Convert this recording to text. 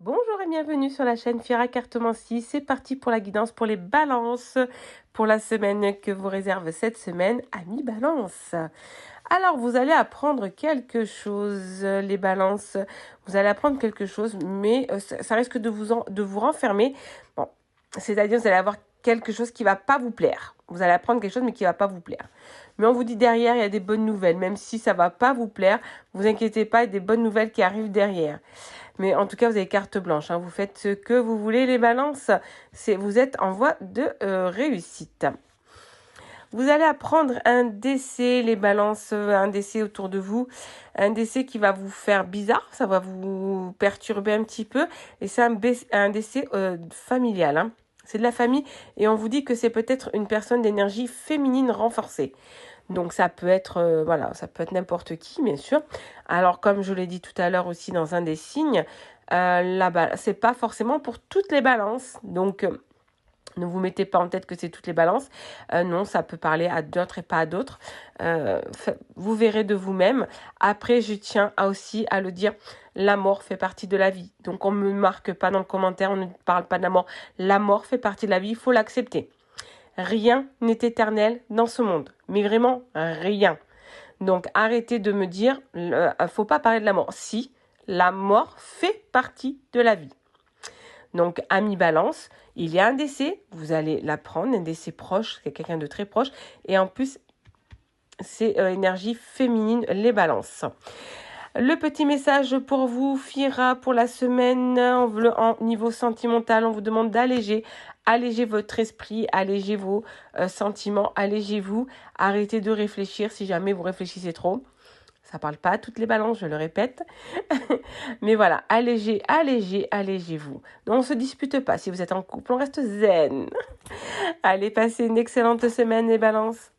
Bonjour et bienvenue sur la chaîne Fiera Cartomancie. C'est parti pour la guidance pour les balances pour la semaine que vous réserve cette semaine, amis balance. Alors, vous allez apprendre quelque chose, les balances. Vous allez apprendre quelque chose, mais ça risque de vous renfermer. Bon, c'est-à-dire vous allez avoir quelque chose qui va pas vous plaire. Vous allez apprendre quelque chose, mais qui va pas vous plaire. Mais on vous dit derrière, il y a des bonnes nouvelles. Même si ça va pas vous plaire, vous inquiétez pas, il y a des bonnes nouvelles qui arrivent derrière. Mais en tout cas, vous avez carte blanche. Vous faites ce que vous voulez, les balances. Vous êtes en voie de réussite. Vous allez apprendre un décès, les balances, un décès autour de vous. Un décès qui va vous faire bizarre, ça va vous perturber un petit peu. Et c'est un décès familial. C'est de la famille et on vous dit que c'est peut-être une personne d'énergie féminine renforcée. Donc ça peut être ça peut être n'importe qui, bien sûr. Alors comme je l'ai dit tout à l'heure aussi dans un des signes, c'est pas forcément pour toutes les balances. Donc ne vous mettez pas en tête que c'est toutes les balances. Non, ça peut parler à d'autres et pas à d'autres. Vous verrez de vous-même. Après, je tiens aussi à le dire, la mort fait partie de la vie. Donc on me marque pas dans le commentaire, on ne parle pas de la mort. La mort fait partie de la vie, il faut l'accepter. Rien n'est éternel dans ce monde, mais vraiment rien. Donc arrêtez de me dire, faut pas parler de la mort. Si, la mort fait partie de la vie. Donc ami balance, il y a un décès, vous allez l'apprendre, un décès proche, c'est quelqu'un de très proche, et en plus c'est énergie féminine, les balances. Le petit message pour vous, Fira, pour la semaine, en niveau sentimental, on vous demande d'alléger. Allégez votre esprit, allégez vos sentiments, allégez-vous. Arrêtez de réfléchir si jamais vous réfléchissez trop. Ça parle pas à toutes les balances, je le répète. Mais voilà, allégez, allégez, allégez-vous. Donc on se dispute pas. Si vous êtes en couple, on reste zen. Allez, passez une excellente semaine les balances.